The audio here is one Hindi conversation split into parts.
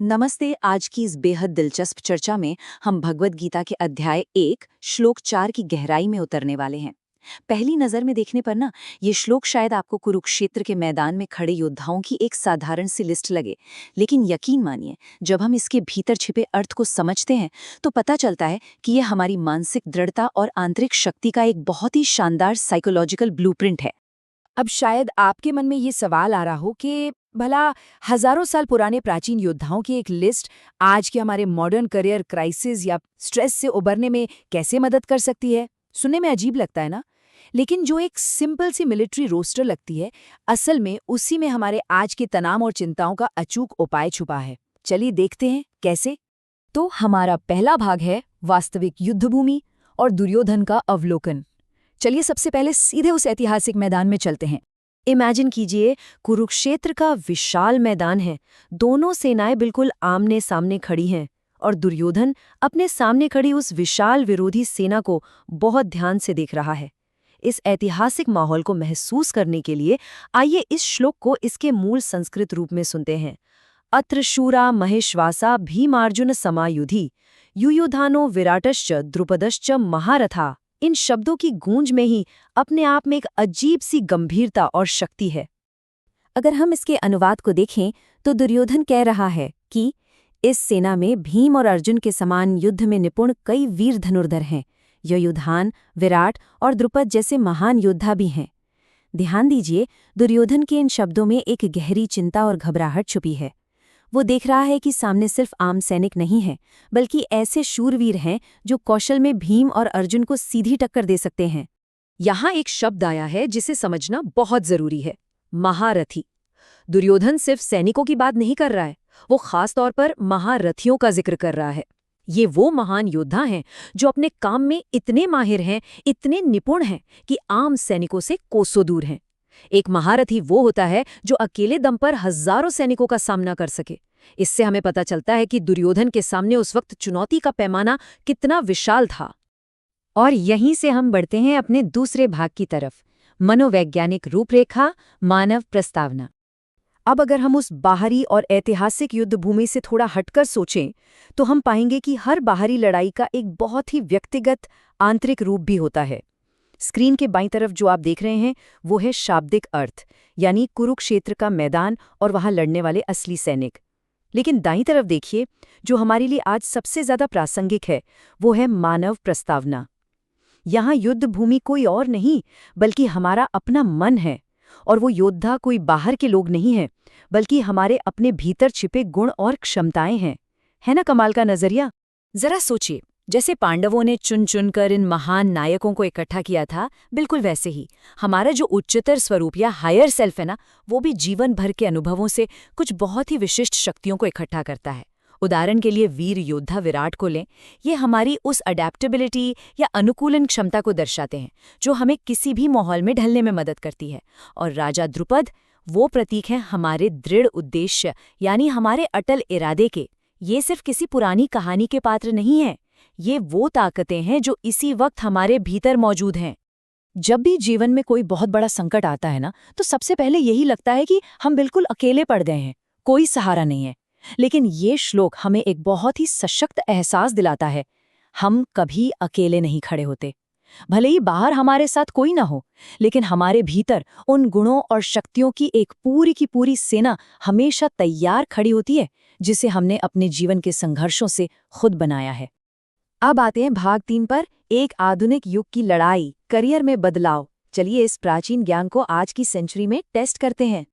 नमस्ते। आज की इस बेहद दिलचस्प चर्चा में हम भगवद गीता के अध्याय 1 श्लोक 4 की गहराई में उतरने वाले हैं। पहली नजर में देखने पर ना, ये श्लोक शायद आपको कुरुक्षेत्र के मैदान में खड़े योद्धाओं की एक साधारण सी लिस्ट लगे, लेकिन यकीन मानिए, जब हम इसके भीतर छिपे अर्थ को समझते हैं तो पता चलता है कि यह हमारी मानसिक दृढ़ता और आंतरिक शक्ति का एक बहुत ही शानदार साइकोलॉजिकल ब्लूप्रिंट है। अब शायद आपके मन में ये सवाल आ रहा हो कि भला हजारों साल पुराने प्राचीन योद्धाओं की एक लिस्ट आज के हमारे मॉडर्न करियर क्राइसिस या स्ट्रेस से उबरने में कैसे मदद कर सकती है। सुनने में अजीब लगता है ना, लेकिन जो एक सिंपल सी मिलिट्री रोस्टर लगती है, असल में उसी में हमारे आज के तनाव और चिंताओं का अचूक उपाय छुपा है। चलिए देखते हैं कैसे। तो हमारा पहला भाग है वास्तविक युद्धभूमि और दुर्योधन का अवलोकन। चलिए सबसे पहले सीधे उस ऐतिहासिक मैदान में चलते हैं। इमेजिन कीजिए, कुरुक्षेत्र का विशाल मैदान है। दोनों सेनाएं बिल्कुल आमने सामने खड़ी हैं और दुर्योधन अपने सामने खड़ी उस विशाल विरोधी सेना को बहुत ध्यान से देख रहा है। इस ऐतिहासिक माहौल को महसूस करने के लिए आइए इस श्लोक को इसके मूल संस्कृत रूप में सुनते हैं। अत्र शूरा महेश्वासा भीमार्जुन समायुधि युयुधानो विराटश्च द्रुपदश्च महारथा। इन शब्दों की गूंज में ही अपने आप में एक अजीब सी गंभीरता और शक्ति है। अगर हम इसके अनुवाद को देखें तो दुर्योधन कह रहा है कि इस सेना में भीम और अर्जुन के समान युद्ध में निपुण कई वीर धनुर्धर हैं। युयुधान, विराट और द्रुपद जैसे महान योद्धा भी हैं। ध्यान दीजिए, दुर्योधन के इन शब्दों में एक गहरी चिंता और घबराहट छुपी है। वो देख रहा है कि सामने सिर्फ आम सैनिक नहीं है, बल्कि ऐसे शूरवीर हैं जो कौशल में भीम और अर्जुन को सीधी टक्कर दे सकते हैं। यहाँ एक शब्द आया है जिसे समझना बहुत जरूरी है, महारथी। दुर्योधन सिर्फ सैनिकों की बात नहीं कर रहा है, वो खास तौर पर महारथियों का जिक्र कर रहा है। ये वो महान योद्धा हैं जो अपने काम में इतने माहिर हैं, इतने निपुण हैं कि आम सैनिकों से कोसों दूर हैं। एक महारथी वो होता है जो अकेले दम पर हजारों सैनिकों का सामना कर सके। इससे हमें पता चलता है कि दुर्योधन के सामने उस वक्त चुनौती का पैमाना कितना विशाल था। और यहीं से हम बढ़ते हैं अपने दूसरे भाग की तरफ, मनोवैज्ञानिक रूपरेखा, मानव प्रस्तावना। अब अगर हम उस बाहरी और ऐतिहासिक युद्ध भूमि से थोड़ा हटकर सोचें तो हम पाएंगे कि हर बाहरी लड़ाई का एक बहुत ही व्यक्तिगत आंतरिक रूप भी होता है। स्क्रीन के बाईं तरफ जो आप देख रहे हैं वो है शाब्दिक अर्थ, यानी कुरुक्षेत्र का मैदान और वहां लड़ने वाले असली सैनिक। लेकिन दाईं तरफ देखिए, जो हमारे लिए आज सबसे ज्यादा प्रासंगिक है, वो है मानव प्रस्तावना। यहाँ युद्ध भूमि कोई और नहीं बल्कि हमारा अपना मन है, और वो योद्धा कोई बाहर के लोग नहीं है, बल्कि हमारे अपने भीतर छिपे गुण और क्षमताएं हैं। है ना कमाल का नजरिया? जरा सोचिए, जैसे पांडवों ने चुन चुनकर इन महान नायकों को इकट्ठा किया था, बिल्कुल वैसे ही हमारा जो उच्चतर स्वरूप या हायर सेल्फ है ना, वो भी जीवन भर के अनुभवों से कुछ बहुत ही विशिष्ट शक्तियों को इकट्ठा करता है। उदाहरण के लिए वीर योद्धा विराट को लें। ये हमारी उस अडेप्टेबिलिटी या अनुकूलन क्षमता को दर्शाते हैं जो हमें किसी भी माहौल में ढलने में मदद करती है। और राजा द्रुपद वो प्रतीक हैं हमारे दृढ़ उद्देश्य, यानी हमारे अटल इरादे के। ये सिर्फ किसी पुरानी कहानी के पात्र नहीं हैं, ये वो ताकतें हैं जो इसी वक्त हमारे भीतर मौजूद हैं। जब भी जीवन में कोई बहुत बड़ा संकट आता है ना, तो सबसे पहले यही लगता है कि हम बिल्कुल अकेले पड़ गए हैं, कोई सहारा नहीं है। लेकिन ये श्लोक हमें एक बहुत ही सशक्त एहसास दिलाता है, हम कभी अकेले नहीं खड़े होते। भले ही बाहर हमारे साथ कोई ना हो, लेकिन हमारे भीतर उन गुणों और शक्तियों की एक पूरी की पूरी सेना हमेशा तैयार खड़ी होती है, जिसे हमने अपने जीवन के संघर्षों से खुद बनाया है। अब आते हैं भाग 3 पर, एक आधुनिक युग की लड़ाई, करियर में बदलाव। चलिए इस प्राचीन ज्ञान को आज की सेंचुरी में टेस्ट करते हैं।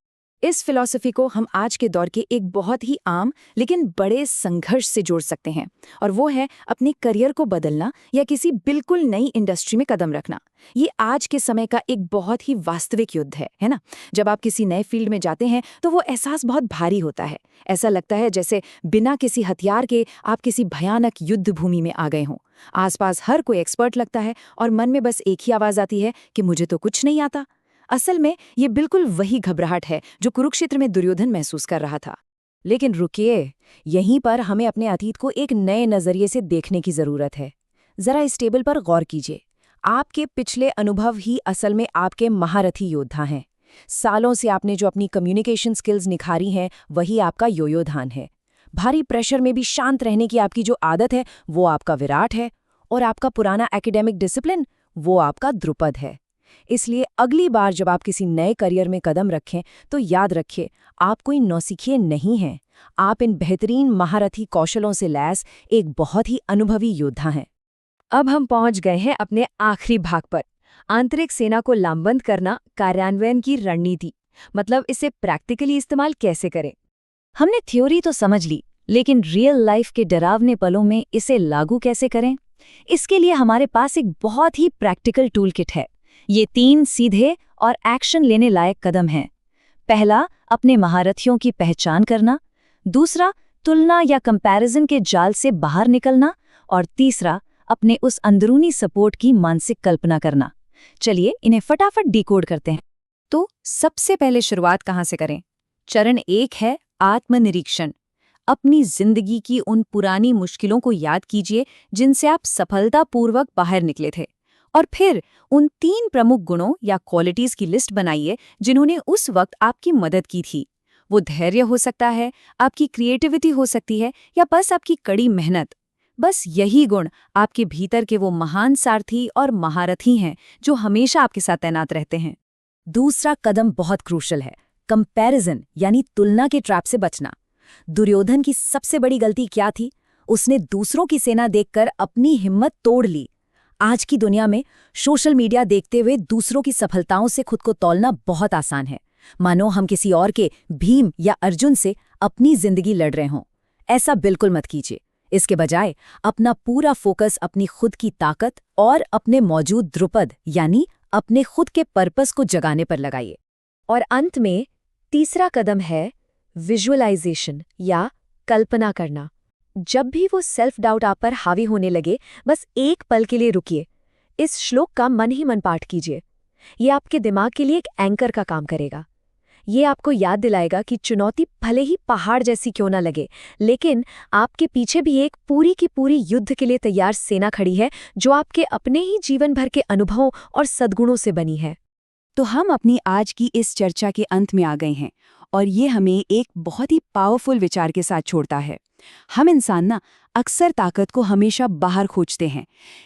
इस फिलॉसफी को हम आज के दौर के एक बहुत ही आम लेकिन बड़े संघर्ष से जोड़ सकते हैं, और वो है अपने करियर को बदलना या किसी बिल्कुल नई इंडस्ट्री में कदम रखना। ये आज के समय का एक बहुत ही वास्तविक युद्ध है ना? जब आप किसी नए फील्ड में जाते हैं तो वो एहसास बहुत भारी होता है। ऐसा लगता है जैसे बिना किसी हथियार के आप किसी भयानक युद्ध भूमि में आ गए हों। आसपास हर कोई एक्सपर्ट लगता है और मन में बस एक ही आवाज़ आती है कि मुझे तो कुछ नहीं आता। असल में ये बिल्कुल वही घबराहट है जो कुरुक्षेत्र में दुर्योधन महसूस कर रहा था। लेकिन रुकिए, यहीं पर हमें अपने अतीत को एक नए नजरिए से देखने की जरूरत है। जरा इस टेबल पर गौर कीजिए। आपके पिछले अनुभव ही असल में आपके महारथी योद्धा हैं। सालों से आपने जो अपनी कम्युनिकेशन स्किल्स निखारी हैं, वही आपका योयोधान है। भारी प्रेशर में भी शांत रहने की आपकी जो आदत है वो आपका विराट है, और आपका पुराना एकेडमिक डिसिप्लिन वो आपका द्रुपद है। इसलिए अगली बार जब आप किसी नए करियर में कदम रखें तो याद रखिए, आप कोई नौसिखिए नहीं हैं। आप इन बेहतरीन महारथी कौशलों से लैस एक बहुत ही अनुभवी योद्धा हैं। अब हम पहुंच गए हैं अपने आखिरी भाग पर, आंतरिक सेना को लामबंद करना, कार्यान्वयन की रणनीति, मतलब इसे प्रैक्टिकली इस्तेमाल कैसे करें। हमने थ्योरी तो समझ ली, लेकिन रियल लाइफ के डरावने पलों में इसे लागू कैसे करें? इसके लिए हमारे पास एक बहुत ही प्रैक्टिकल टूल किट है। ये 3 सीधे और एक्शन लेने लायक कदम हैं। पहला, अपने महारथियों की पहचान करना। दूसरा, तुलना या कंपैरिजन के जाल से बाहर निकलना। और तीसरा, अपने उस अंदरूनी सपोर्ट की मानसिक कल्पना करना। चलिए इन्हें फटाफट डिकोड करते हैं। तो सबसे पहले शुरुआत कहाँ से करें? चरण 1 है आत्मनिरीक्षण। अपनी जिंदगी की उन पुरानी मुश्किलों को याद कीजिए जिनसे आप सफलतापूर्वक बाहर निकले थे, और फिर उन 3 प्रमुख गुणों या क्वालिटीज की लिस्ट बनाइए जिन्होंने उस वक्त आपकी मदद की थी। वो धैर्य हो सकता है, आपकी क्रिएटिविटी हो सकती है, या बस आपकी कड़ी मेहनत। बस यही गुण आपके भीतर के वो महान सारथी और महारथी हैं जो हमेशा आपके साथ तैनात रहते हैं। दूसरा कदम बहुत क्रूशल है, कंपैरिजन यानी तुलना के ट्रैप से बचना। दुर्योधन की सबसे बड़ी गलती क्या थी? उसने दूसरों की सेना देखकर अपनी हिम्मत तोड़ ली। आज की दुनिया में सोशल मीडिया देखते हुए दूसरों की सफलताओं से खुद को तौलना बहुत आसान है, मानो हम किसी और के भीम या अर्जुन से अपनी जिंदगी लड़ रहे हों। ऐसा बिल्कुल मत कीजिए। इसके बजाय अपना पूरा फोकस अपनी खुद की ताकत और अपने मौजूद द्रुपद यानी अपने खुद के पर्पस को जगाने पर लगाइए। और अंत में तीसरा कदम है विजुअलाइजेशन या कल्पना करना। जब भी वो सेल्फ डाउट आप पर हावी होने लगे, बस एक पल के लिए रुकिए। इस श्लोक का मन ही मन पाठ कीजिए। ये आपके दिमाग के लिए एक एंकर का काम करेगा। ये आपको याद दिलाएगा कि चुनौती भले ही पहाड़ जैसी क्यों ना लगे, लेकिन आपके पीछे भी एक पूरी की पूरी युद्ध के लिए तैयार सेना खड़ी है जो आपके अपने ही जीवन भर के अनुभवों और सद्गुणों से बनी है। तो हम अपनी आज की इस चर्चा के अंत में आ गए हैं, और ये हमें एक बहुत ही पावरफुल विचार के साथ छोड़ता है। हम इंसान अक्सर ताकत को हमेशा बाहर खोजते हैं,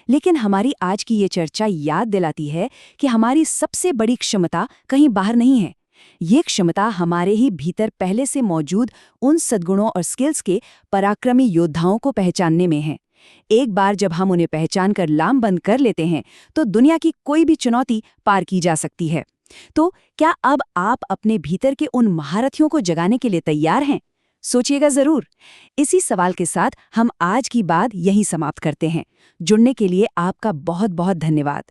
लेकिन हमारी आज की ये चर्चा याद दिलाती है कि हमारी सबसे बड़ी क्षमता कहीं बाहर नहीं है। ये क्षमता हमारे ही भीतर पहले से मौजूद उन सद्गुणों और स्किल्स के पराक्रमी योद्धाओं को पहचानने में है। एक बार जब हम उन्हें पहचान कर लामबंद कर लेते हैं तो दुनिया की कोई भी चुनौती पार की जा सकती है। तो क्या अब आप अपने भीतर के उन महारथियों को जगाने के लिए तैयार हैं? सोचिएगा जरूर। इसी सवाल के साथ हम आज की बात यहीं समाप्त करते हैं। जुड़ने के लिए आपका बहुत बहुत धन्यवाद।